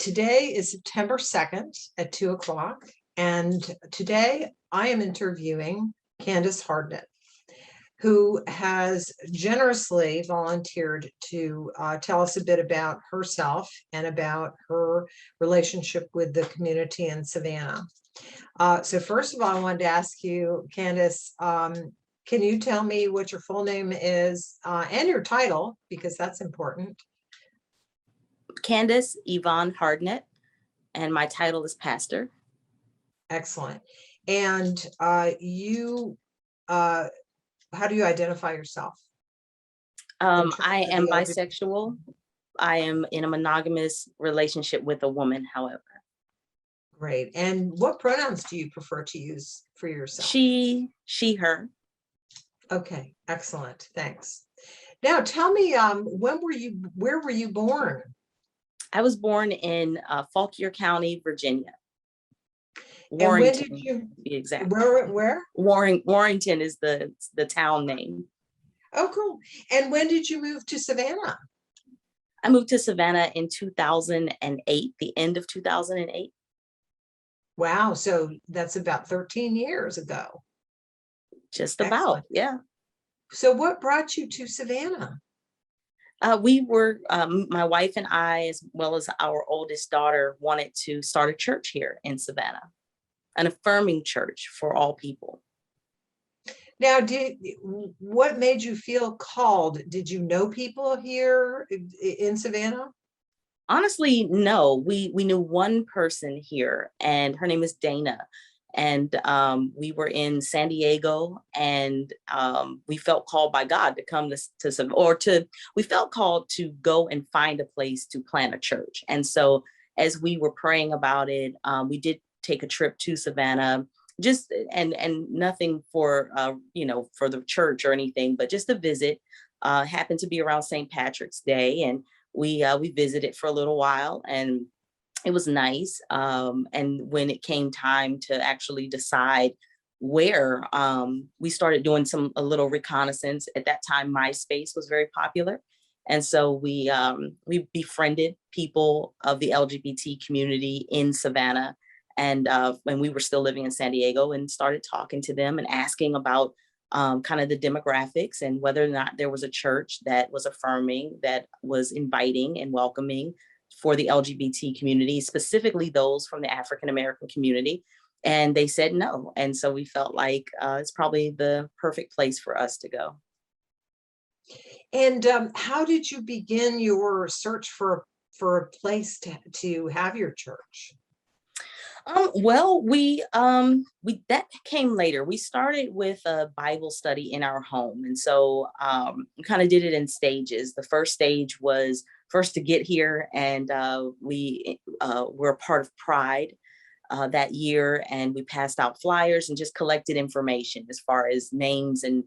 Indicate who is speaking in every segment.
Speaker 1: Today is September 2nd at 2 o'clock, and today I am interviewing Candace Hartnett, who has generously volunteered to tell us a bit about herself and about her relationship with the community in Savannah. So first of all, I wanted to ask you, Candace, can you tell me what your full name is and your title, because that's important?
Speaker 2: Candace Yvonne Hartnett, and my title is pastor.
Speaker 1: Excellent. And how do you identify yourself?
Speaker 2: I am bisexual. I am in a monogamous relationship with a woman, however.
Speaker 1: Great. And what pronouns do you prefer to use for yourself?
Speaker 2: She, her.
Speaker 1: Okay, excellent. Thanks. Now tell me, where were you born?
Speaker 2: I was born in Fauquier County, Virginia.
Speaker 1: Warrington,
Speaker 2: and when did you, to be exact.
Speaker 1: Where?
Speaker 2: Warrington is the town name.
Speaker 1: Oh, cool. And when did you move to Savannah?
Speaker 2: I moved to Savannah in 2008, the end of 2008.
Speaker 1: Wow. So that's about 13 years ago.
Speaker 2: Just about. Excellent. Yeah.
Speaker 1: So what brought you to Savannah?
Speaker 2: We were, my wife and I, as well as our oldest daughter, wanted to start a church here in Savannah, an affirming church for all people.
Speaker 1: Now, what made you feel called? Did you know people here in Savannah?
Speaker 2: Honestly, no. We knew one person here, and her name is Dana. And we were in San Diego, and we felt called by God to come we felt called to go and find a place to plant a church. And so as we were praying about it, we did take a trip to Savannah, just and nothing for for the church or anything, but just a visit. Happened to be around St. Patrick's Day, and we visited for a little while, and it was nice. And when it came time to actually decide where, we started doing a little reconnaissance. At that time, MySpace was very popular. And so we befriended people of the LGBT community in Savannah. And when we were still living in San Diego, and started talking to them and asking about kind of the demographics and whether or not there was a church that was affirming, that was inviting and welcoming for the LGBT community, specifically those from the African-American community. And they said no. And so we felt like it's probably the perfect place for us to go.
Speaker 1: And how did you begin your search for a place to have your church?
Speaker 2: Well, that came later. We started with a Bible study in our home. And so we kind of did it in stages. The first stage was first to get here, and we were a part of Pride that year, and we passed out flyers and just collected information as far as names and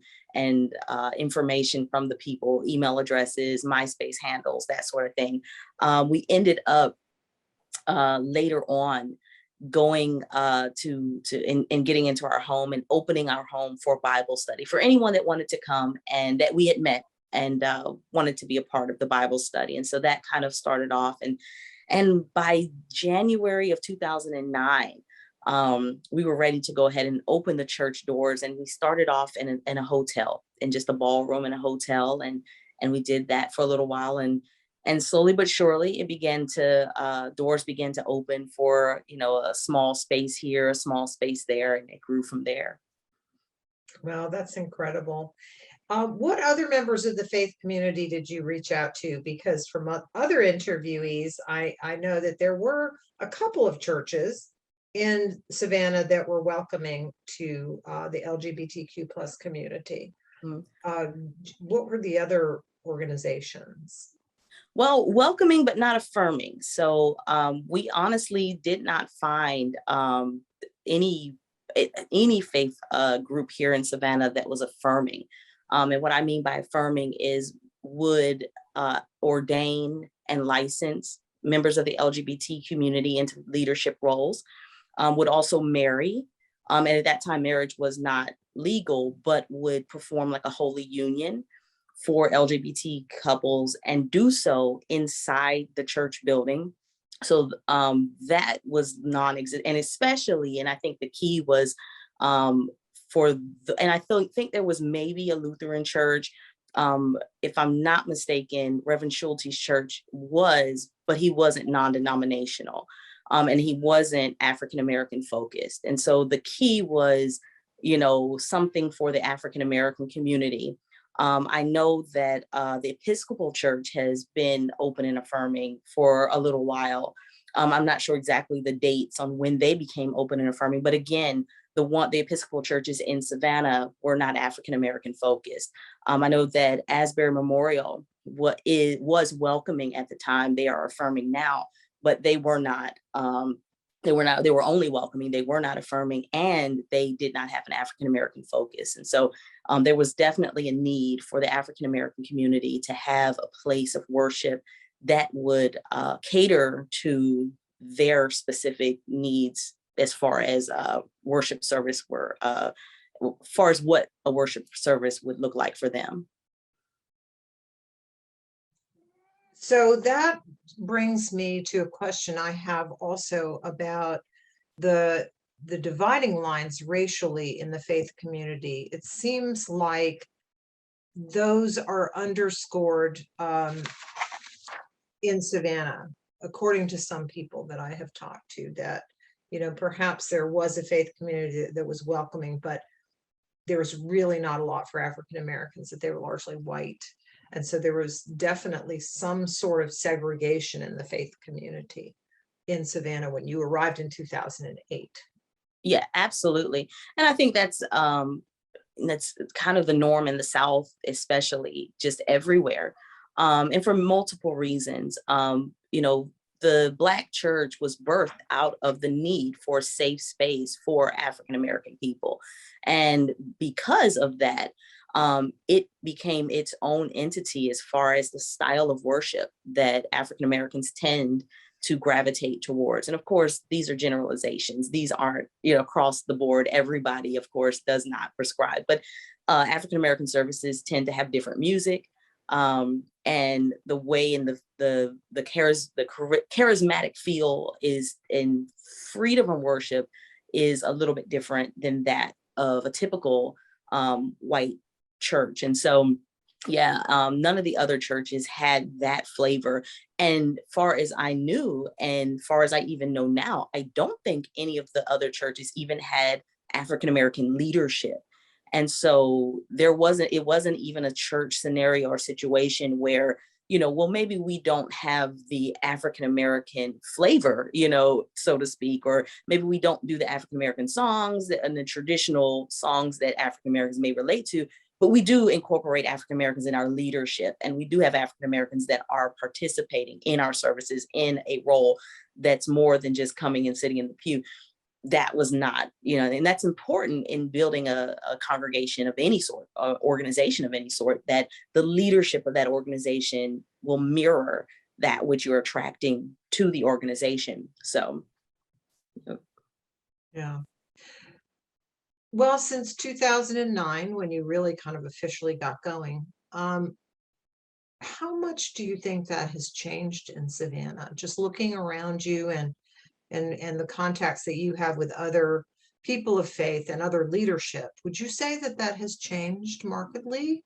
Speaker 2: information from the people, email addresses, MySpace handles, that sort of thing. We ended up later on going and getting into our home and opening our home for Bible study for anyone that wanted to come and that we had met and wanted to be a part of the Bible study. And so that kind of started off. And by January of 2009, we were ready to go ahead and open the church doors. And we started off in a hotel, in just a ballroom in a hotel. And we did that for a little while. And slowly but surely, it began to, doors began to open for, a small space here, a small space there, and it grew from there.
Speaker 1: Wow, that's incredible. What other members of the faith community did you reach out to? Because from other interviewees, I know that there were a couple of churches in Savannah that were welcoming to the LGBTQ plus community. Mm-hmm. What were the other organizations?
Speaker 2: Well, welcoming, but not affirming. So we honestly did not find any faith group here in Savannah that was affirming. And what I mean by affirming is would ordain and license members of the LGBT community into leadership roles, would also marry. And at that time, marriage was not legal, but would perform like a holy union for LGBT couples and do so inside the church building. So that was non-existent, and especially, and I think the key was for the, and I think there was maybe a Lutheran church, if I'm not mistaken, Reverend Schulte's church was, but he wasn't non-denominational, and he wasn't African American focused, and so the key was, something for the African American community. I know that the Episcopal Church has been open and affirming for a little while. I'm not sure exactly the dates on when they became open and affirming, but again, the Episcopal churches in Savannah were not African American focused. I know that Asbury Memorial was welcoming at the time. They are affirming now, but they were not. They were only welcoming. They were not affirming, and they did not have an African American focus. And so there was definitely a need for the African American community to have a place of worship that would cater to their specific needs as far as worship service were, far as what a worship service would look like for them.
Speaker 1: So that brings me to a question I have also about the dividing lines racially in the faith community. It seems like those are underscored in Savannah, according to some people that I have talked to, that perhaps there was a faith community that was welcoming, but there was really not a lot for African Americans, that they were largely white. And so there was definitely some sort of segregation in the faith community in Savannah when you arrived in 2008.
Speaker 2: Yeah, absolutely. And I think that's kind of the norm in the South, especially, just everywhere. And for multiple reasons. The Black church was birthed out of the need for a safe space for African American people. And because of that, it became its own entity as far as the style of worship that African Americans tend to gravitate towards. And of course, these are generalizations. These aren't, across the board. Everybody, of course, does not prescribe, but African American services tend to have different music. And the way in the charismatic feel is in freedom of worship is a little bit different than that of a typical white church. And so, yeah, none of the other churches had that flavor. And far as I knew, and far as I even know now, I don't think any of the other churches even had African American leadership. And so it wasn't even a church scenario or situation where, well, maybe we don't have the African American flavor, so to speak, or maybe we don't do the African American songs and the traditional songs that African Americans may relate to, but we do incorporate African Americans in our leadership. And we do have African Americans that are participating in our services in a role that's more than just coming and sitting in the pew. That was not, and that's important in building a congregation of any sort, organization of any sort, that the leadership of that organization will mirror that which you're attracting to the organization. So,
Speaker 1: yeah. Well, since 2009, when you really kind of officially got going, how much do you think that has changed in Savannah? Just looking around you and the contacts that you have with other people of faith and other leadership, would you say that that has changed markedly?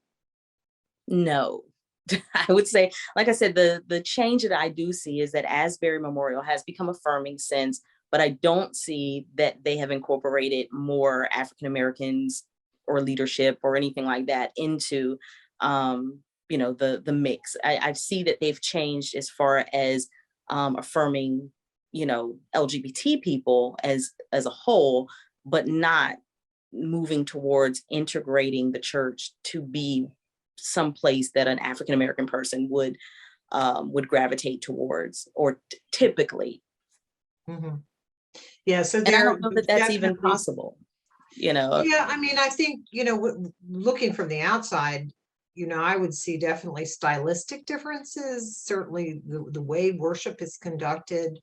Speaker 2: no. I would say, like I said, the change that I do see is that Asbury Memorial has become affirming since, but I don't see that they have incorporated more African Americans or leadership or anything like that into the mix. I see that they've changed as far as affirming LGBT people as a whole, but not moving towards integrating the church to be someplace that an African American person would gravitate towards, or typically.
Speaker 1: Mm-hmm. Yeah, so
Speaker 2: And I don't know that that's even possible.
Speaker 1: Yeah, I mean, I think looking from the outside, I would see definitely stylistic differences, certainly the way worship is conducted.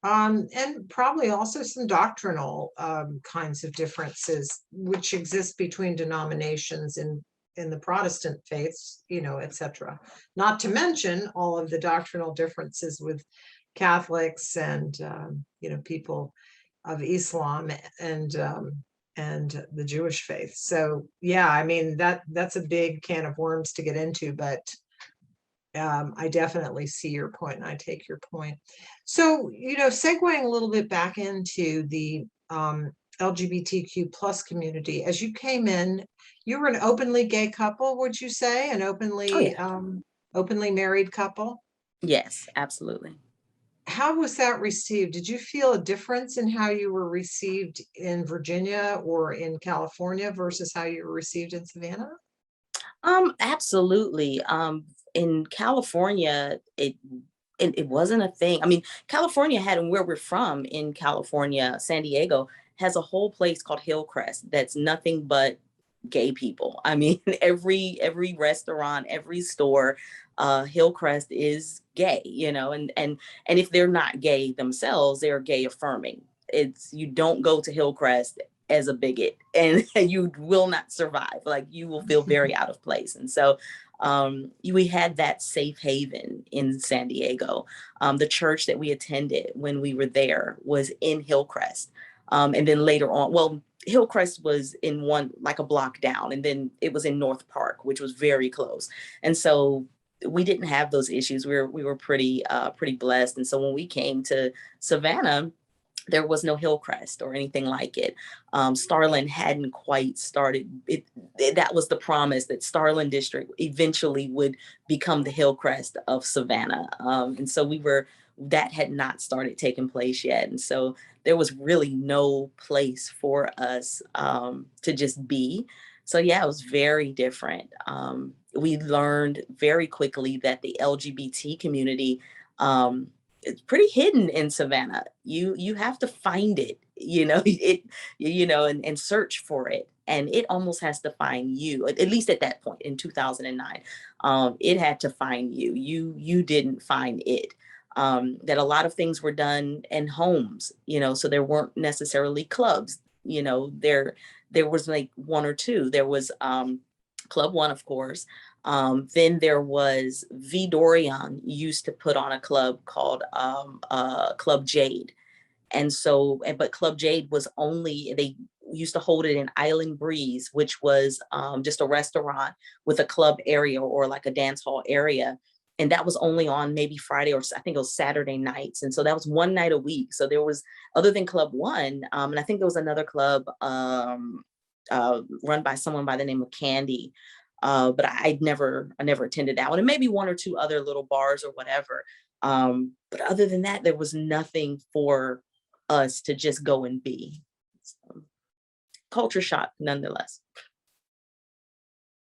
Speaker 1: And probably also some doctrinal kinds of differences which exist between denominations in the Protestant faiths, etc. Not to mention all of the doctrinal differences with Catholics and, people of Islam and the Jewish faith. So yeah, I mean, that's a big can of worms to get into, but I definitely see your point and I take your point. So, segueing a little bit back into the LGBTQ plus community, as you came in, you were an openly gay couple, would you say? An
Speaker 2: Oh yeah.
Speaker 1: openly married couple?
Speaker 2: Yes, absolutely.
Speaker 1: How was that received? Did you feel a difference in how you were received in Virginia or in California versus how you were received in Savannah?
Speaker 2: Absolutely. In California, it wasn't a thing. I mean, California had, and where we're from in California, San Diego has a whole place called Hillcrest that's nothing but gay people. I mean, every restaurant, every store, Hillcrest is gay, and if they're not gay themselves, they're gay affirming. It's You don't go to Hillcrest as a bigot, and you will not survive. Like, you will feel very out of place. And so we had that safe haven in San Diego. The church that we attended when we were there was in Hillcrest. And then later on, well, Hillcrest was in one, like a block down, and then it was in North Park, which was very close. And so we didn't have those issues. We were pretty blessed. And so when we came to Savannah, there was no Hillcrest or anything like it. Starland hadn't quite started. That was the promise, that Starland District eventually would become the Hillcrest of Savannah. And so that had not started taking place yet. And so there was really no place for us to just be. So yeah, it was very different. We learned very quickly that the LGBT community, it's pretty hidden in Savannah. You have to find it, and search for it. And it almost has to find you, at least at that point in 2009. It had to find you. You didn't find it. That a lot of things were done in homes, so there weren't necessarily clubs. There was like one or two. There was Club One, of course. Then there was V. Dorian used to put on a club called Club Jade. But Club Jade they used to hold it in Island Breeze, which was just a restaurant with a club area or like a dance hall area. And that was only on maybe Friday, or I think it was Saturday nights. And so that was one night a week. So there was, other than Club One, and I think there was another club run by someone by the name of Candy. But I never attended that one, and maybe one or two other little bars or whatever. But other than that, there was nothing for us to just go and be. So, culture shock, nonetheless.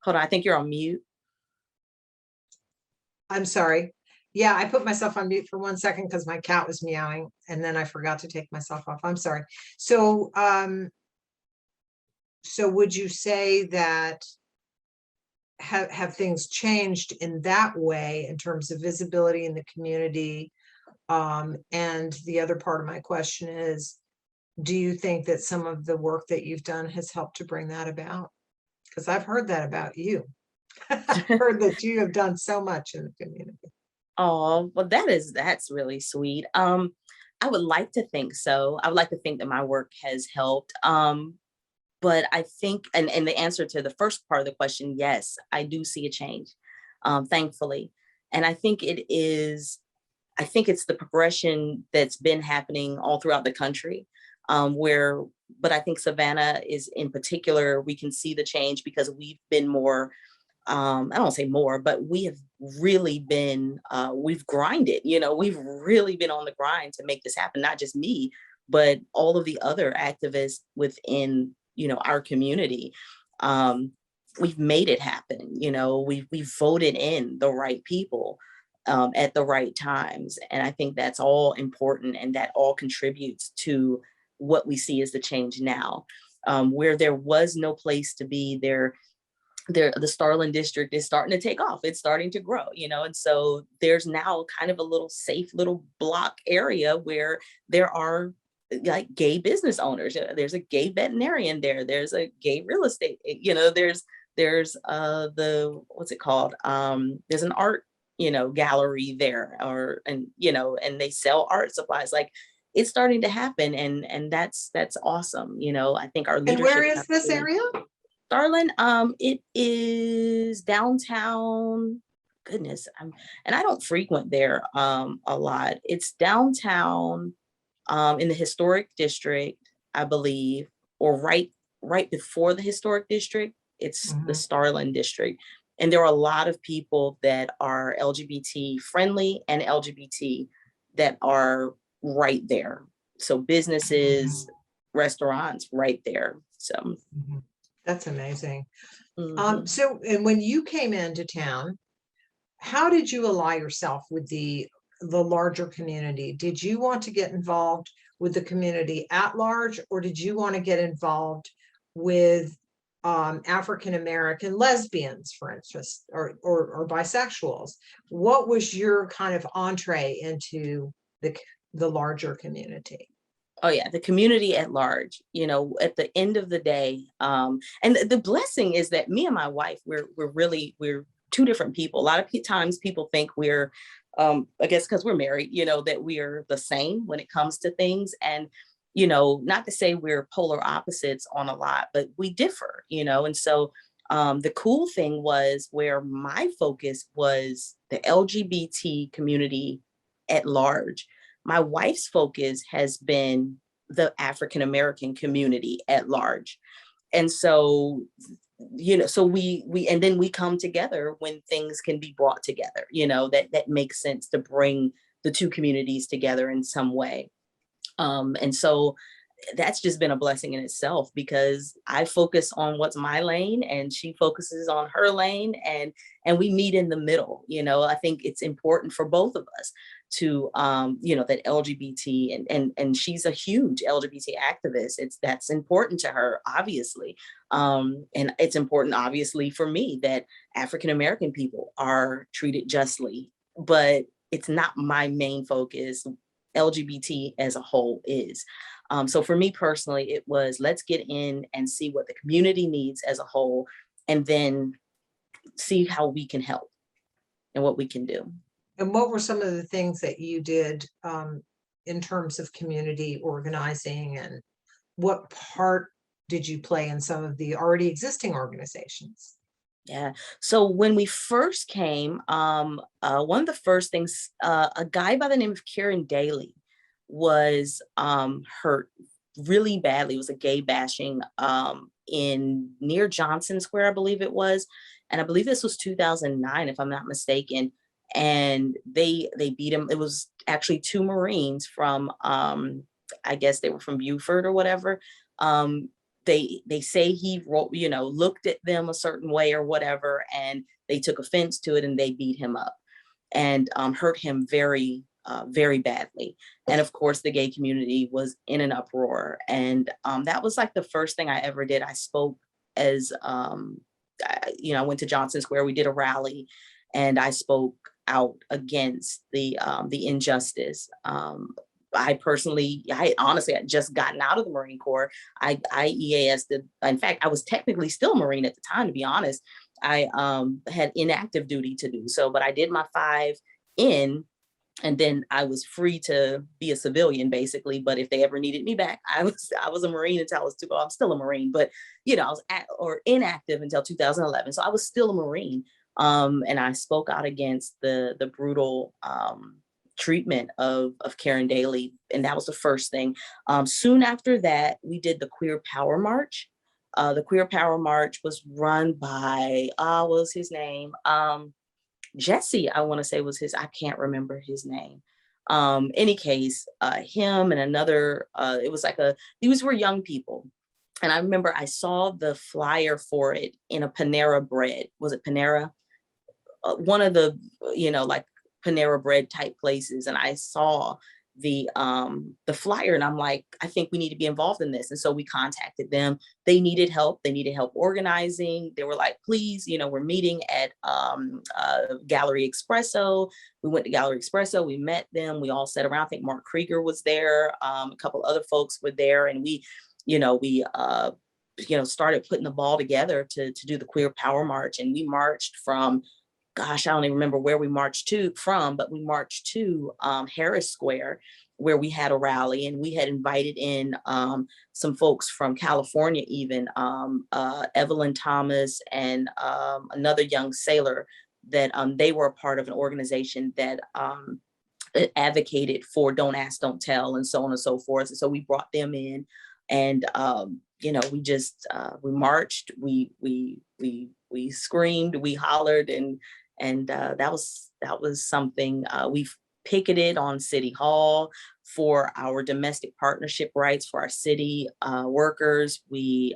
Speaker 2: Hold on, I think you're on mute.
Speaker 1: I'm sorry. Yeah, I put myself on mute for 1 second because my cat was meowing, and then I forgot to take myself off. I'm sorry. So, so would you say that have things changed in that way in terms of visibility in the community? And the other part of my question is, do you think that some of the work that you've done has helped to bring that about? Because I've heard that about you. I've heard that you have done so much in the community.
Speaker 2: Oh, well, that's really sweet. I would like to think so. I would like to think that my work has helped. But I think, and the answer to the first part of the question, yes, I do see a change, thankfully. And I think it's the progression that's been happening all throughout the country, but I think Savannah is in particular, we can see the change because we've been more, I don't say more, but we have really been, we've grinded, we've really been on the grind to make this happen. Not just me, but all of the other activists within, our community. We've made it happen. We've voted in the right people at the right times. And I think that's all important, and that all contributes to what we see as the change now. Where there was no place to be, the Starland District is starting to take off. It's starting to grow, and so there's now kind of a little safe little block area where there are like gay business owners. There's a gay veterinarian there. There's a gay real estate, there's the, what's it called? There's an art gallery there, and they sell art supplies. Like, it's starting to happen, and that's awesome. I think our
Speaker 1: And where
Speaker 2: leadership
Speaker 1: is this area?
Speaker 2: Starland, it is downtown. Goodness, and I don't frequent there a lot. It's downtown, in the historic district, I believe, or right before the historic district. It's the Starland district, and there are a lot of people that are LGBT friendly and LGBT that are right there. So businesses, restaurants, right there. So
Speaker 1: that's amazing.
Speaker 2: mhm.
Speaker 1: So, and when you came into town, how did you ally yourself with the larger community? Did you want to get involved with the community at large, or did you want to get involved with African American lesbians, for instance, or bisexuals? What was your kind of entree into the larger community?
Speaker 2: Oh yeah, the community at large. At the end of the day, and the blessing is that me and my wife, we're two different people. A lot of times people think we're, I guess because we're married, that we are the same when it comes to things. And not to say we're polar opposites on a lot, but we differ. And so the cool thing was, where my focus was the LGBT community at large, my wife's focus has been the African American community at large. And so, so we and then we come together when things can be brought together, that makes sense to bring the two communities together in some way. And so that's just been a blessing in itself, because I focus on what's my lane and she focuses on her lane, and we meet in the middle. I think it's important for both of us to that LGBT, and she's a huge LGBT activist. That's important to her, obviously. And it's important, obviously, for me that African American people are treated justly, but it's not my main focus. LGBT as a whole is. So for me personally, it was, let's get in and see what the community needs as a whole, and then see how we can help and what we can do.
Speaker 1: And what were some of the things that you did in terms of community organizing, and what part did you play in some of the already existing organizations?
Speaker 2: Yeah. So when we first came, one of the first things, a guy by the name of Kieran Daly was hurt really badly. It was a gay bashing in near Johnson Square, I believe it was. And I believe this was 2009, if I'm not mistaken. And they beat him. It was actually two Marines from, I guess they were from Buford or whatever. They say he wrote, looked at them a certain way or whatever, and they took offense to it and they beat him up and hurt him very, very badly. And of course, the gay community was in an uproar. And that was like the first thing I ever did. I spoke as, I went to Johnson Square. We did a rally, and I spoke out against the injustice. I honestly had just gotten out of the Marine Corps. I EAS'd. In fact, I was technically still Marine at the time, to be honest. I had inactive duty to do so, but I did my 5 in, and then I was free to be a civilian, basically. But if they ever needed me back, I was a Marine until I was I'm still a Marine, but I was inactive until 2011. So I was still a Marine. And I spoke out against the brutal treatment of Karen Daly. And that was the first thing. Soon after that, we did the Queer Power March. The Queer Power March was run by, what was his name? Jesse, I want to say was his, I can't remember his name. Any case, him and another, it was like these were young people. And I remember I saw the flyer for it in a Panera Bread. Was it Panera? One of the, like Panera Bread type places. And I saw the flyer, and I'm like, I think we need to be involved in this. And so we contacted them. They needed help. They needed help organizing. They were like, please, we're meeting at Gallery Espresso. We went to Gallery Espresso. We met them. We all sat around. I think Mark Krieger was there. A couple other folks were there, and we started putting the ball together to do the Queer Power March. And we marched from, gosh, I don't even remember where we marched to from, but we marched to Harris Square, where we had a rally, and we had invited in some folks from California, even Evelyn Thomas and another young sailor that they were a part of an organization that advocated for don't ask, don't tell, and so on and so forth. And so we brought them in, and we just we marched, we screamed, we hollered, and that was something. We've picketed on City Hall for our domestic partnership rights for our city workers. We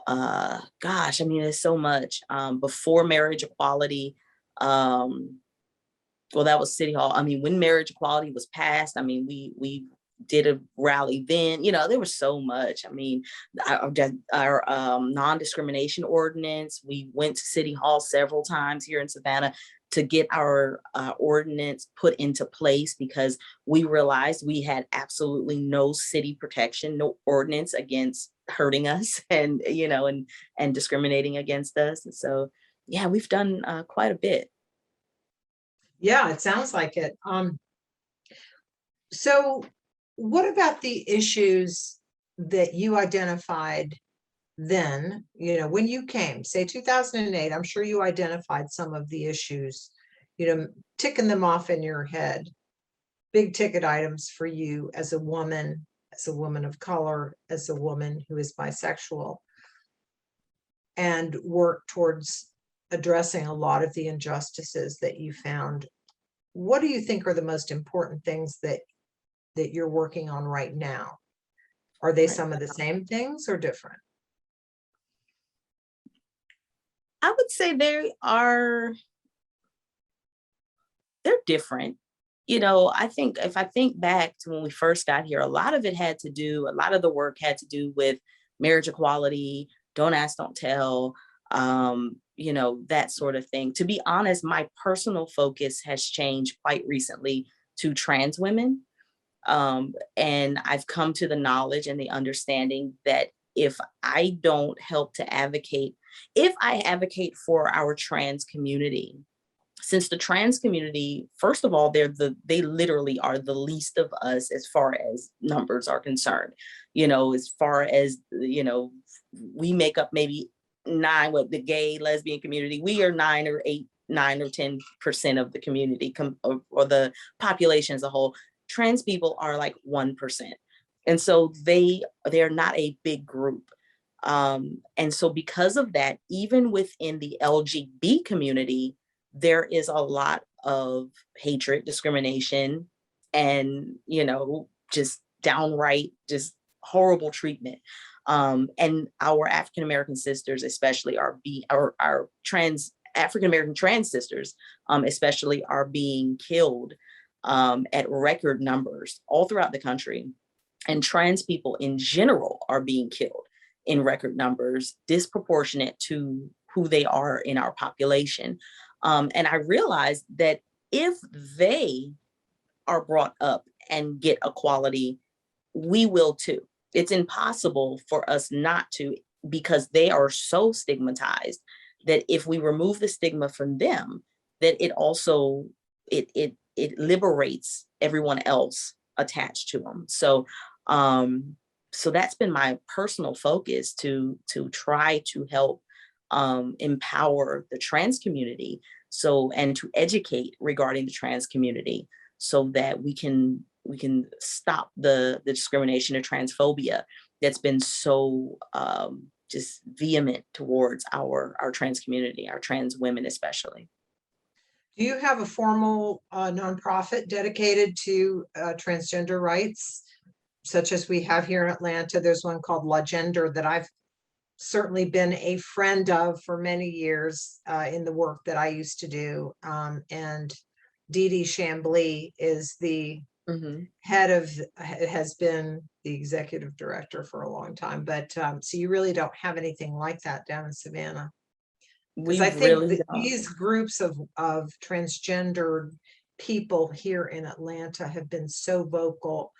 Speaker 2: gosh, I mean, there's so much. Before marriage equality, well, that was City Hall. I mean, when marriage equality was passed, I mean, we did a rally then. There was so much. I mean, our non-discrimination ordinance. We went to City Hall several times here in Savannah to get our ordinance put into place, because we realized we had absolutely no city protection, no ordinance against hurting us and and discriminating against us. And so, yeah, we've done quite a bit.
Speaker 1: Yeah, it sounds like it. So what about the issues that you identified then, when you came, say 2008? I'm sure you identified some of the issues, ticking them off in your head, big ticket items for you as a woman of color, as a woman who is bisexual, and work towards addressing a lot of the injustices that you found. What do you think are the most important things that you're working on right now? Are they some of the same things or different?
Speaker 2: I would say they're different. I think if I think back to when we first got here, a lot of the work had to do with marriage equality, don't ask, don't tell, that sort of thing. To be honest, my personal focus has changed quite recently to trans women. And I've come to the knowledge and the understanding that if I don't help to advocate, if I advocate for our trans community, since the trans community, first of all, they literally are the least of us as far as numbers are concerned. As far as, we make up maybe the gay, lesbian community, we are 9 or 10% of the community or the population as a whole. Trans people are like 1%. And so they're not a big group. And so because of that, even within the LGBT community, there is a lot of hatred, discrimination, and, just downright, just horrible treatment. And our African-American sisters, especially our African-American trans sisters, especially, are being killed at record numbers all throughout the country. And trans people in general are being killed in record numbers, disproportionate to who they are in our population. And I realized that if they are brought up and get equality, we will too. It's impossible for us not to, because they are so stigmatized, that if we remove the stigma from them, that it also, it liberates everyone else attached to them. So that's been my personal focus, to try to help empower the trans community, and to educate regarding the trans community, so that we can stop the discrimination and transphobia that's been so just vehement towards our trans community, our trans women especially.
Speaker 1: Do you have a formal nonprofit dedicated to transgender rights, such as we have here in Atlanta? There's one called La Gender that I've certainly been a friend of for many years in the work that I used to do. And Dee Dee Chambly is the has been the executive director for a long time. But so you really don't have anything like that down in Savannah? Because I think that these groups of transgendered people here in Atlanta have been so vocal,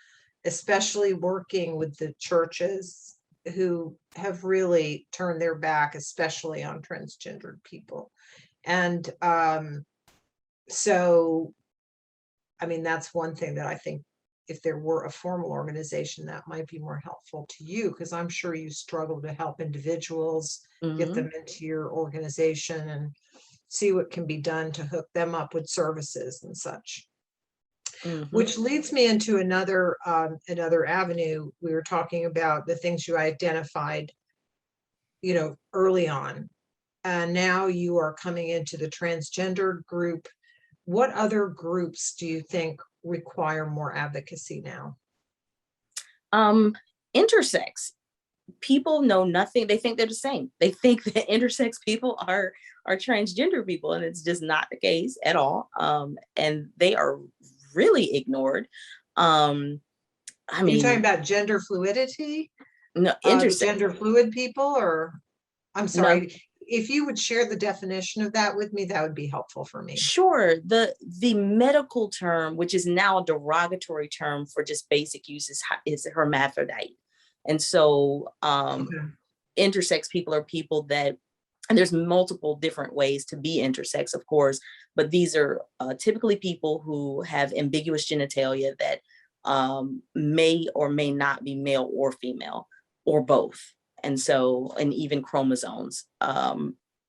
Speaker 1: especially working with the churches, who have really turned their back, especially on transgendered people. And so, I mean, that's one thing that I think if there were a formal organization, that might be more helpful to you, because I'm sure you struggle to help individuals get them into your organization and see what can be done to hook them up with services and such. Which leads me into another avenue. We were talking about the things you identified, early on, and now you are coming into the transgender group. What other groups do you think require more advocacy now?
Speaker 2: Intersex people know nothing. They think they're the same. They think that intersex people are transgender people, and it's just not the case at all. And they are really ignored. I
Speaker 1: You're talking
Speaker 2: mean,
Speaker 1: about gender fluidity,
Speaker 2: no, intersex.
Speaker 1: gender fluid people, or I'm
Speaker 2: No,
Speaker 1: sorry, if you would share the definition of that with me, that would be helpful for me.
Speaker 2: sure. The medical term, which is now a derogatory term for just basic use, is hermaphrodite. And so intersex people are people that, and there's multiple different ways to be intersex, of course, but these are typically people who have ambiguous genitalia that may or may not be male or female or both. And so, and even chromosomes,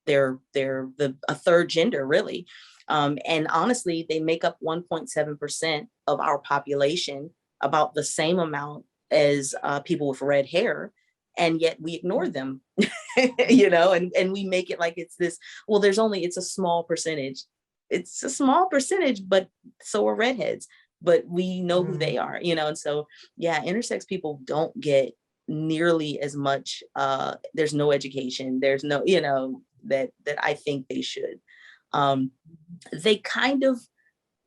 Speaker 2: they're a third gender, really. And honestly, they make up 1.7% of our population, about the same amount as people with red hair, and yet we ignore them. And we make it like it's this, well, it's a small percentage. It's a small percentage, but so are redheads, but we know who they are, and so, yeah, intersex people don't get nearly as much, there's no education, there's no, that I think they should. They kind of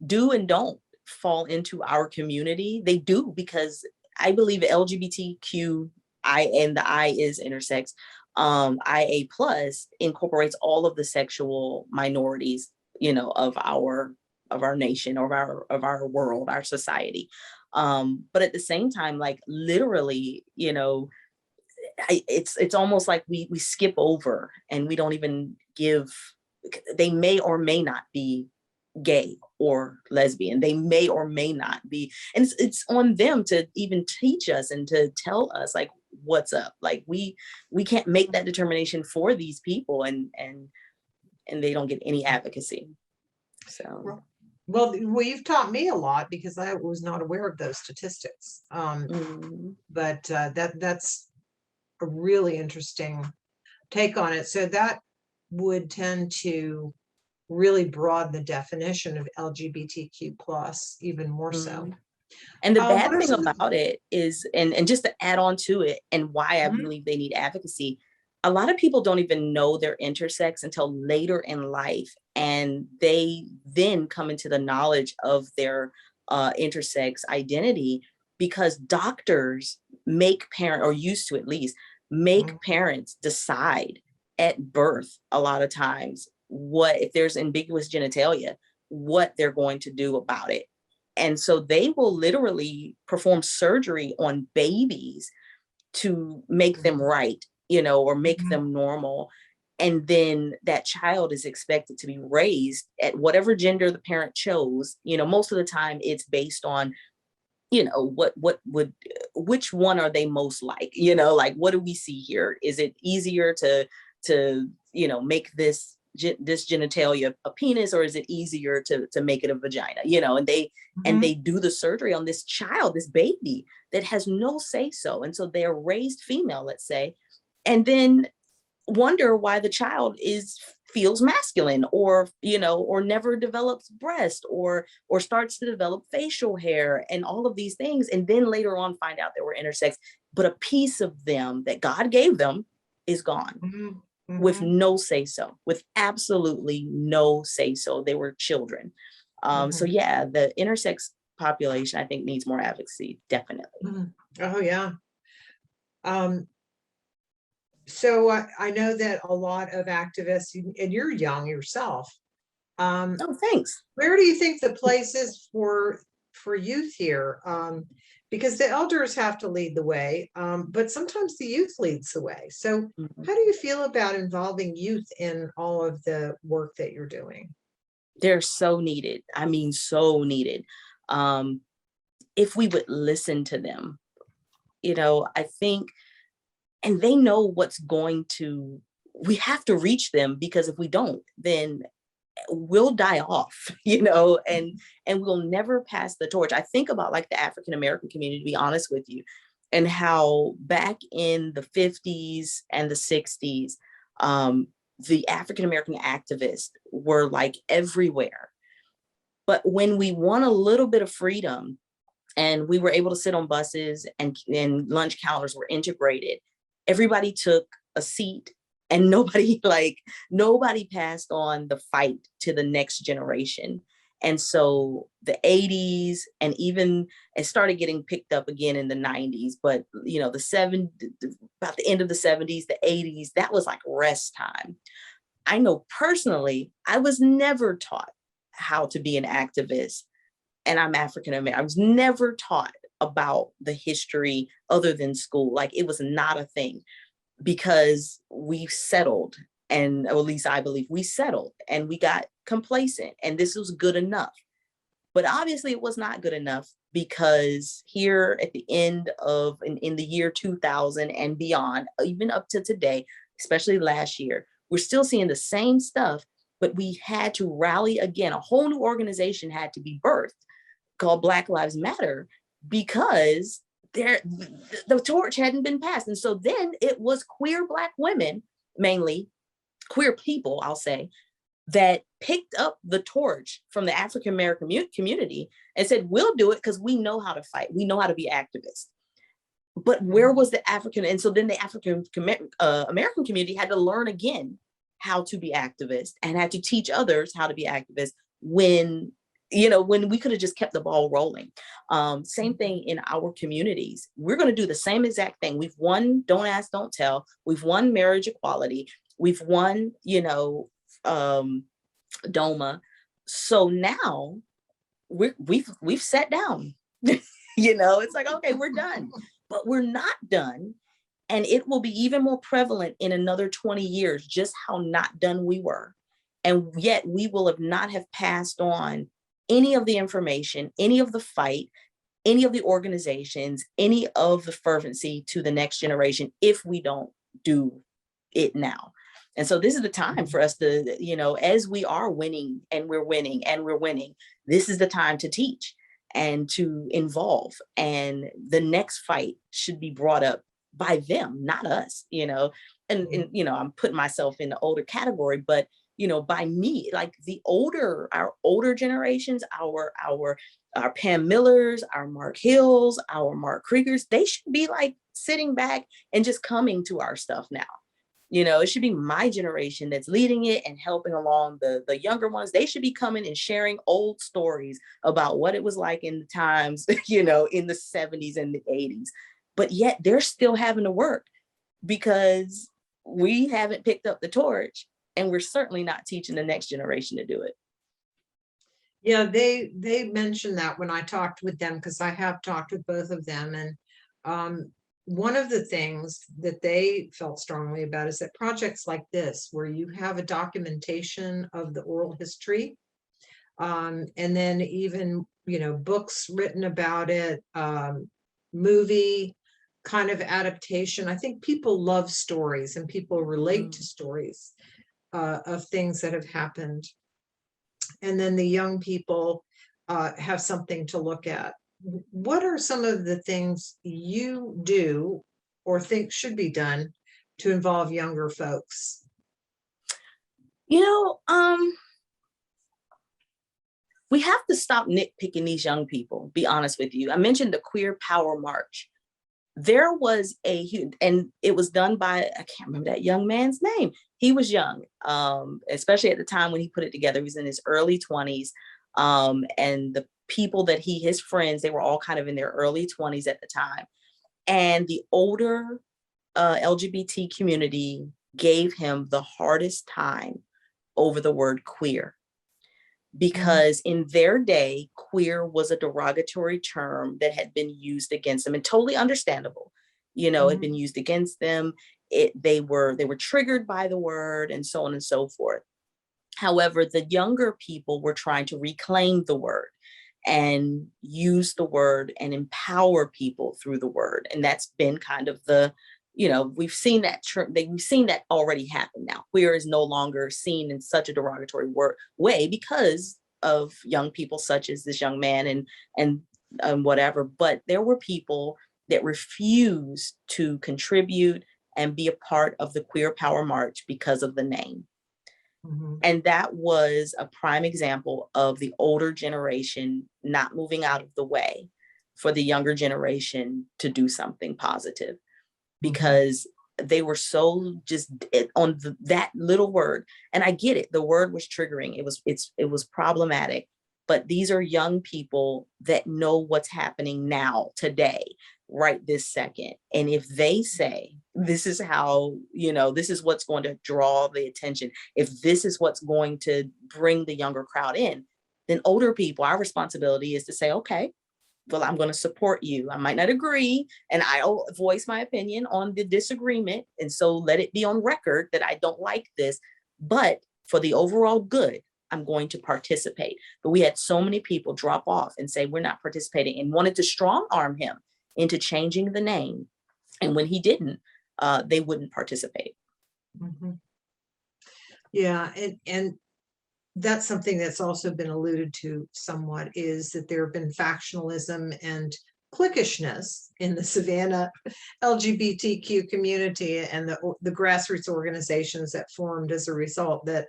Speaker 2: do and don't fall into our community. They do, because I believe LGBTQ, and the I is intersex, IA plus incorporates all of the sexual minorities, of our nation, or of our world, our society. But at the same time, like, literally, it's almost like we skip over, and we don't even give. They may or may not be gay or lesbian. They may or may not be, and it's on them to even teach us and to tell us, like, what's up. Like, we can't make that determination for these people, and they don't get any advocacy. So,
Speaker 1: well, you've taught me a lot, because I was not aware of those statistics. But that's a really interesting take on it. So that would tend to really broaden the definition of LGBTQ plus even more so.
Speaker 2: And the bad thing about it is, and just to add on to it, and why I believe they need advocacy, a lot of people don't even know they're intersex until later in life, and they then come into the knowledge of their intersex identity, because doctors make or used to at least make parents decide at birth, a lot of times, what, if there's ambiguous genitalia, what they're going to do about it. And so they will literally perform surgery on babies to make them right, or make them normal. And then that child is expected to be raised at whatever gender the parent chose. Most of the time it's based on, which one are they most like, like, what do we see here? Is it easier to make this genitalia a penis, or is it easier to make it a vagina? And they do the surgery on this child, this baby that has no say so. And so they're raised female, let's say, and then wonder why the child feels masculine, or never develops breast, or starts to develop facial hair and all of these things, and then later on find out they were intersex, but a piece of them that God gave them is gone. With no say so, with absolutely no say so. They were children. So yeah, the intersex population, I think, needs more advocacy, definitely.
Speaker 1: Oh yeah. So I know that a lot of activists, and you're young yourself.
Speaker 2: Oh, thanks.
Speaker 1: Where do you think the place is for youth here? because the elders have to lead the way, but sometimes the youth leads the way. So
Speaker 2: Mhm.
Speaker 1: how do you feel about involving youth in all of the work that you're doing?
Speaker 2: They're so needed. I mean, so needed. Um, if we would listen to them, I think, and they know what's going to, we have to reach them, because if we don't, then we'll die off, and we'll never pass the torch. I think about like the African American community, to be honest with you, and how back in the 50s and the 60s, the African American activists were like everywhere. But when we won a little bit of freedom and we were able to sit on buses, and lunch counters were integrated, everybody took a seat, and nobody passed on the fight to the next generation. And so the 80s, and even it started getting picked up again in the 90s, but about the end of the 70s, the 80s, that was like rest time. I know personally, I was never taught how to be an activist, and I'm African American. I was never taught about the history other than school. Like, it was not a thing, because we settled, and or at least I believe we settled, and we got complacent, and this was good enough. But obviously it was not good enough, because here at the end of in the year 2000 and beyond, even up to today, especially last year, we're still seeing the same stuff. But we had to rally again. A whole new organization had to be birthed, called Black Lives Matter, because the torch hadn't been passed. And so then it was queer Black women, mainly queer people, I'll say, that picked up the torch from the African American community and said, we'll do it because we know how to fight. We know how to be activists. But where was the African? And so then the African American community had to learn again how to be activists, and had to teach others how to be activists, when we could have just kept the ball rolling. Same thing in our communities. We're going to do the same exact thing. We've won Don't Ask, Don't Tell. We've won marriage equality. We've won, DOMA. So now we've sat down. It's like, okay, we're done, but we're not done. And it will be even more prevalent in another 20 years, just how not done we were. And yet we will not have passed on any of the information, any of the fight, any of the organizations, any of the fervency to the next generation, if we don't do it now. And so this is the time for us to, as we are winning, and we're winning, and we're winning, this is the time to teach and to involve. And the next fight should be brought up by them, not us, and I'm putting myself in the older category, but by me, like our older generations, our Pam Millers, our Mark Hills, our Mark Kriegers, they should be like sitting back and just coming to our stuff now. It should be my generation that's leading it and helping along the younger ones. They should be coming and sharing old stories about what it was like in the times, in the 70s and the 80s. But yet they're still having to work, because we haven't picked up the torch, and we're certainly not teaching the next generation to do it.
Speaker 1: Yeah, they mentioned that when I talked with them, because I have talked with both of them. And one of the things that they felt strongly about is that projects like this, where you have a documentation of the oral history, and then even, books written about it, movie kind of adaptation. I think people love stories, and people relate to stories of things that have happened. And then the young people have something to look at. What are some of the things you do or think should be done to involve younger folks?
Speaker 2: We have to stop nitpicking these young people, be honest with you. I mentioned the Queer Power March. There was and it was done by, I can't remember that young man's name. He was young, especially at the time when he put it together. He was in his early 20s. And the people that his friends, they were all kind of in their early 20s at the time. And the older LGBT community gave him the hardest time over the word queer, because in their day, queer was a derogatory term that had been used against them, and totally understandable. You know, it had been used against them. They were triggered by the word, and so on and so forth. However, the younger people were trying to reclaim the word and use the word and empower people through the word. And that's been kind of the, you know, we've seen that already happen now. Queer is no longer seen in such a derogatory way because of young people such as this young man and whatever. But there were people that refused to contribute and be a part of the Queer Power March because of the name. And that was a prime example of the older generation not moving out of the way for the younger generation to do something positive, because they were so just on that little word. And I get it. The word was triggering. It was problematic. But these are young people that know what's happening now, today, right this second. And if they say, this is how, you know, this is what's going to draw the attention, if this is what's going to bring the younger crowd in, then older people, our responsibility is to say, okay, well, I'm going to support you. I might not agree, and I'll voice my opinion on the disagreement. And so let it be on record that I don't like this, but for the overall good, I'm going to participate. But we had so many people drop off and say, we're not participating, and wanted to strong arm him into changing the name. And when he didn't, they wouldn't participate.
Speaker 1: Yeah. And that's something that's also been alluded to somewhat, is that there have been factionalism and cliquishness in the Savannah LGBTQ community and the grassroots organizations that formed as a result, that,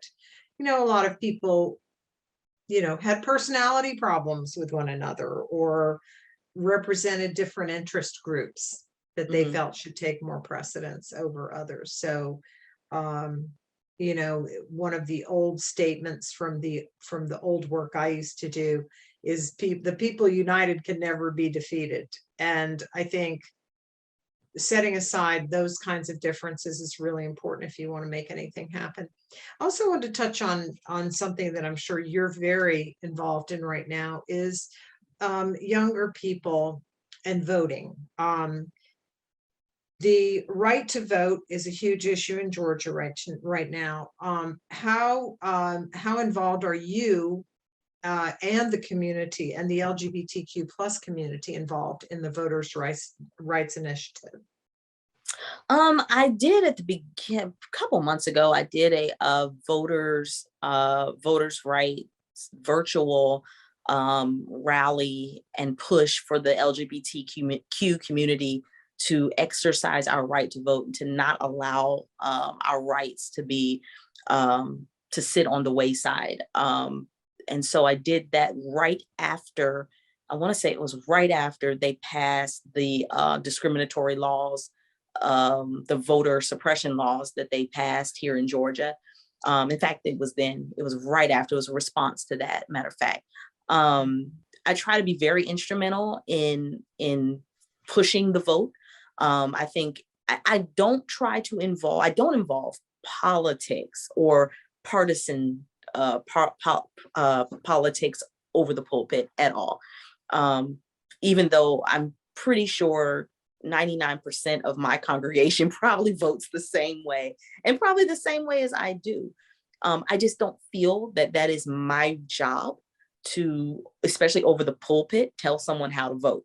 Speaker 1: you know, a lot of people, you know, had personality problems with one another or represented different interest groups that they felt should take more precedence over others. So, you know, one of the old statements from the old work I used to do is the people united can never be defeated. And I think setting aside those kinds of differences is really important if you want to make anything happen. I also want to touch on something that I'm sure you're very involved in right now, is younger people and voting. The right to vote is a huge issue in Georgia right now. How involved are you and the community and the LGBTQ plus community involved in the Voters' Rights Initiative?
Speaker 2: I did at the beginning, a couple months ago, I did a voters rights virtual rally and push for the LGBTQ community to exercise our right to vote and to not allow our rights to be to sit on the wayside. And so I did that right after, I want to say it was right after they passed the discriminatory laws, the voter suppression laws that they passed here in Georgia. In fact, it was right after, it was a response to that, matter of fact. I try to be very instrumental in pushing the vote. I think I don't involve politics or partisan politics over the pulpit at all. Even though I'm pretty sure 99% of my congregation probably votes the same way, and probably the same way as I do. I just don't feel that is my job to, especially over the pulpit, tell someone how to vote.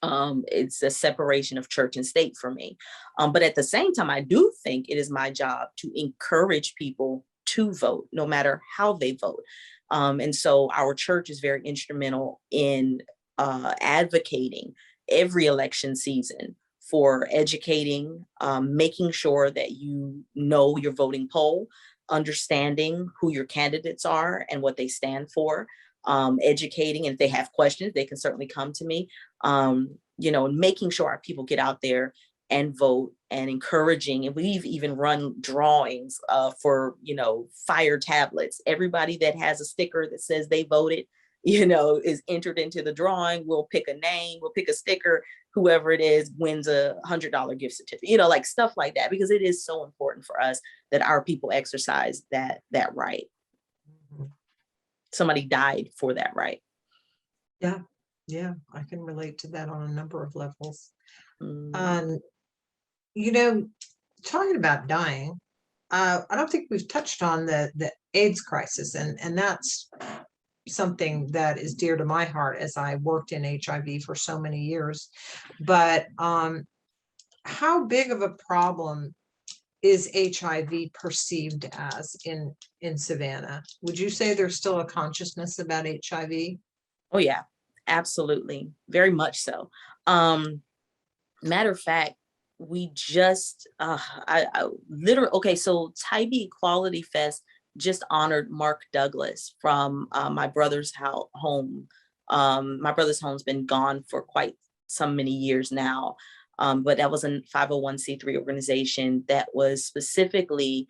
Speaker 2: It's a separation of church and state for me. But at the same time, I do think it is my job to encourage people to vote, no matter how they vote. And so our church is very instrumental in advocating every election season for educating, making sure that you know your voting poll, understanding who your candidates are and what they stand for, educating, and if they have questions, they can certainly come to me, you know, making sure our people get out there and vote, and encouraging. And we've even run drawings for, you know, fire tablets. Everybody that has a sticker that says they voted, you know, is entered into the drawing. We'll pick a name, we'll pick a sticker, whoever it is wins $100 gift certificate, you know, like stuff like that, because it is so important for us that our people exercise that right. somebody died for that right.
Speaker 1: Yeah, yeah, I can relate to that on a number of levels.
Speaker 2: Mm.
Speaker 1: Um, you know, talking about dying, I don't think we've touched on the AIDS crisis, and that's something that is dear to my heart as I worked in HIV for so many years. But how big of a problem is HIV perceived as in Savannah? Would you say there's still a consciousness about HIV?
Speaker 2: Oh yeah, absolutely, very much so. Um, Matter of fact, we just I literally okay. So Tybee Equality Fest just honored Mark Douglas from my brother's home. My brother's home's been gone for quite some many years now, but that was a 501c3 organization that was specifically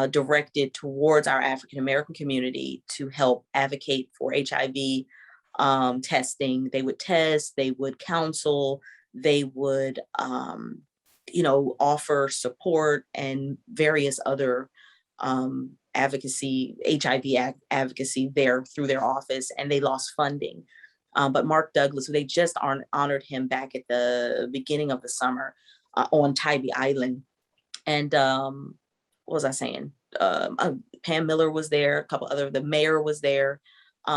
Speaker 2: directed towards our African American community to help advocate for HIV testing. They would test, they would counsel, they would offer support and various other advocacy there through their office, and they lost funding. But Mark Douglas, they just honored him back at the beginning of the summer on Tybee Island. And what was I saying? Pam Miller was there, a couple other, the mayor was there.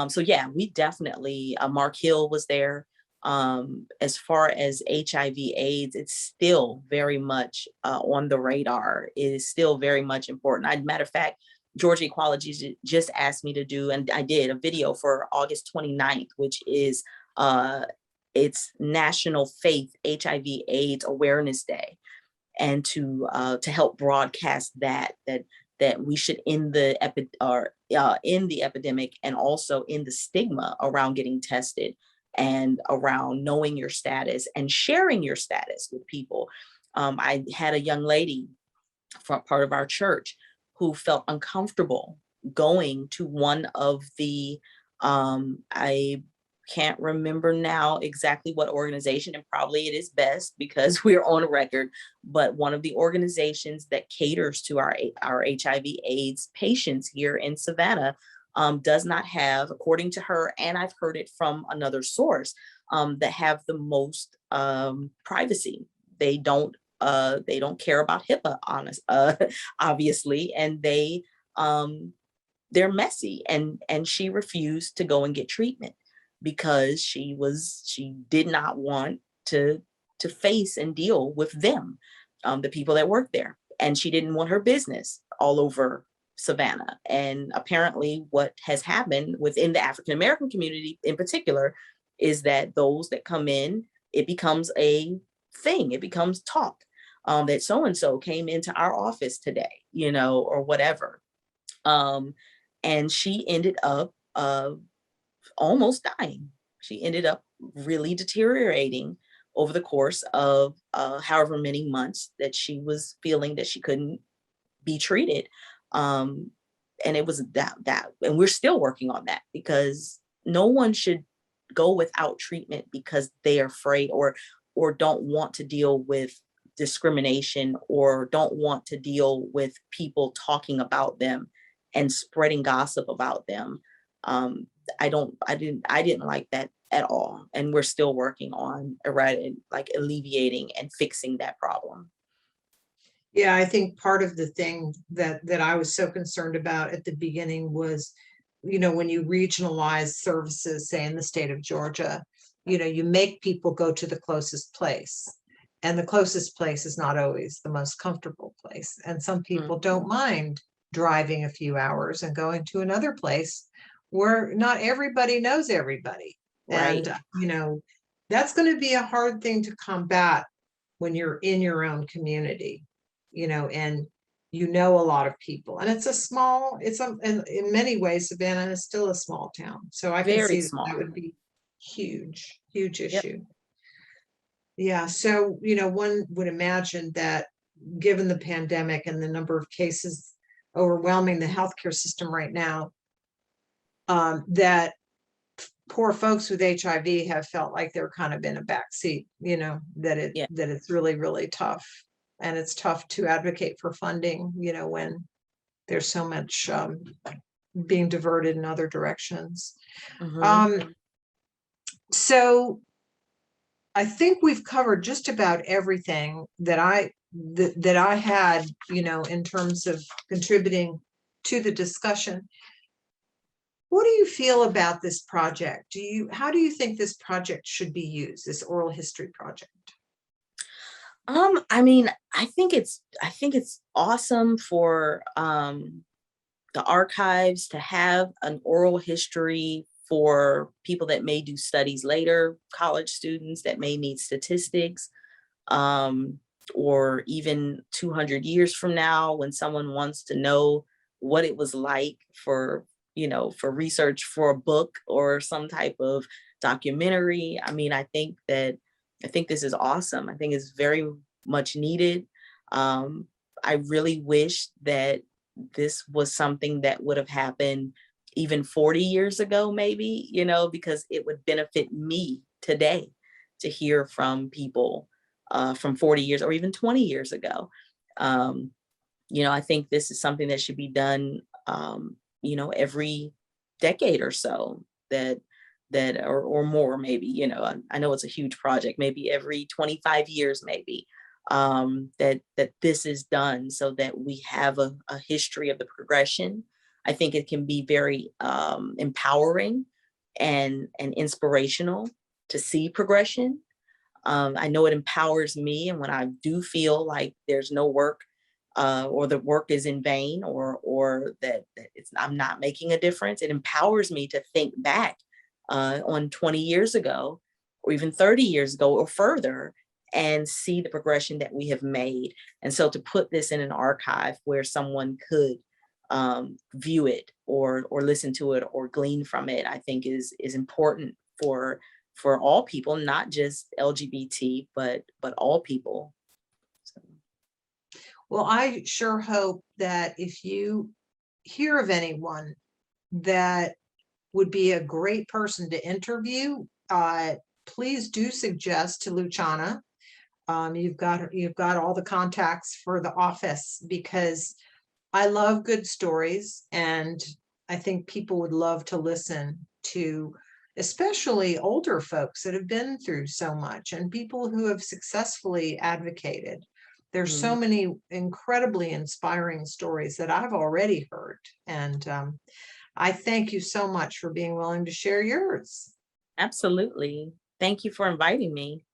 Speaker 2: So yeah, we definitely, Mark Hill was there. As far as HIV AIDS, it's still very much on the radar. It is still very much important. Matter of fact, Georgia Equality just asked me to do, and I did a video for August 29th, which is it's National Faith HIV AIDS Awareness Day, and to help broadcast that we should end the epidemic, and also in the stigma around getting tested and around knowing your status and sharing your status with people. I had a young lady from part of our church who felt uncomfortable going to one of the I can't remember now exactly what organization, and probably it is best because we're on record, but one of the organizations that caters to our HIV AIDS patients here in Savannah does not have, according to her, and I've heard it from another source, that have the most privacy. They don't care about HIPAA, obviously, and they're messy, and she refused to go and get treatment because she did not want to face and deal with them, the people that work there, and she didn't want her business all over Savannah. And apparently what has happened within the African American community in particular is that those that come in, it becomes a thing, it becomes talk, that so and so came into our office today, or whatever. And she ended up almost dying. She ended up really deteriorating over the course of however many months that she was feeling that she couldn't be treated. And it was that, and we're still working on that, because no one should go without treatment because they are afraid or don't want to deal with discrimination, or don't want to deal with people talking about them and spreading gossip about them. I didn't like that at all. And we're still working on alleviating and fixing that problem.
Speaker 1: Yeah, I think part of the thing that I was so concerned about at the beginning was, when you regionalize services, say in the state of Georgia, you make people go to the closest place. And the closest place is not always the most comfortable place. And some people don't mind driving a few hours and going to another place where not everybody knows everybody.
Speaker 2: Right.
Speaker 1: And, that's going to be a hard thing to combat when you're in your own community, and a lot of people. And in many ways, Savannah is still a small town. So I can
Speaker 2: Very
Speaker 1: see that
Speaker 2: small.
Speaker 1: would be huge, huge
Speaker 2: Yep.
Speaker 1: issue. Yeah. So, one would imagine that given the pandemic and the number of cases overwhelming the healthcare system right now, that poor folks with HIV have felt like they're kind of in a backseat,
Speaker 2: Yeah.
Speaker 1: that it's really, really tough. And it's tough to advocate for funding, when there's so much being diverted in other directions.
Speaker 2: Mhm.
Speaker 1: So I think we've covered just about everything that I had, in terms of contributing to the discussion. What do you feel about this project? How do you think this project should be used, this oral history project?
Speaker 2: I mean, I think it's awesome for the archives to have an oral history for people that may do studies later, college students that may need statistics, um, or even 200 years from now when someone wants to know what it was like for, for research for a book or some type of documentary. I mean, I think this is awesome. I think it's very much needed. Um, I really wish that this was something that would have happened even 40 years ago, maybe, because it would benefit me today to hear from people from 40 years or even 20 years ago. Um, I think this is something that should be done, every decade or so, or more, maybe. I know it's a huge project, maybe every 25 years, maybe, that this is done so that we have a history of the progression. I think it can be very empowering and inspirational to see progression. I know it empowers me, and when I do feel like there's no work, or the work is in vain, or that I'm not making a difference, it empowers me to think back on 20 years ago, or even 30 years ago, or further, and see the progression that we have made. And so to put this in an archive where someone could view it, or listen to it, or glean from it, I think is important for all people, not just LGBT, but all people. So,
Speaker 1: Well, I sure hope that if you hear of anyone that would be a great person to interview, please do suggest to Luciana. You've got all the contacts for the office, because I love good stories, and I think people would love to listen to, especially older folks that have been through so much and people who have successfully advocated. There's so
Speaker 2: mm,
Speaker 1: many incredibly inspiring stories that I've already heard, and I thank you so much for being willing to share yours.
Speaker 2: absolutely. Thank you for inviting me.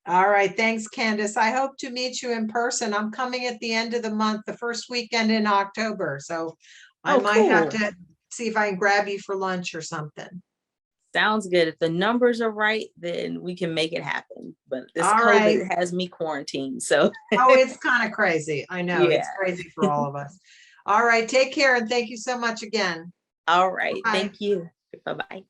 Speaker 1: All right, thanks, Candace. I hope to meet you in person. I'm coming at the end of the month, the first weekend in October, so I
Speaker 2: Oh,
Speaker 1: might have
Speaker 2: cool.
Speaker 1: to see if I can grab you for lunch or something.
Speaker 2: Sounds good. If the numbers are right, then we can make it happen. But this
Speaker 1: All right.
Speaker 2: COVID has me quarantined. So,
Speaker 1: Oh, it's kind of crazy. I know
Speaker 2: yeah.
Speaker 1: it's crazy for all of us. All right, take care, and thank you so much again.
Speaker 2: All right.
Speaker 1: Bye.
Speaker 2: Thank you. Bye bye.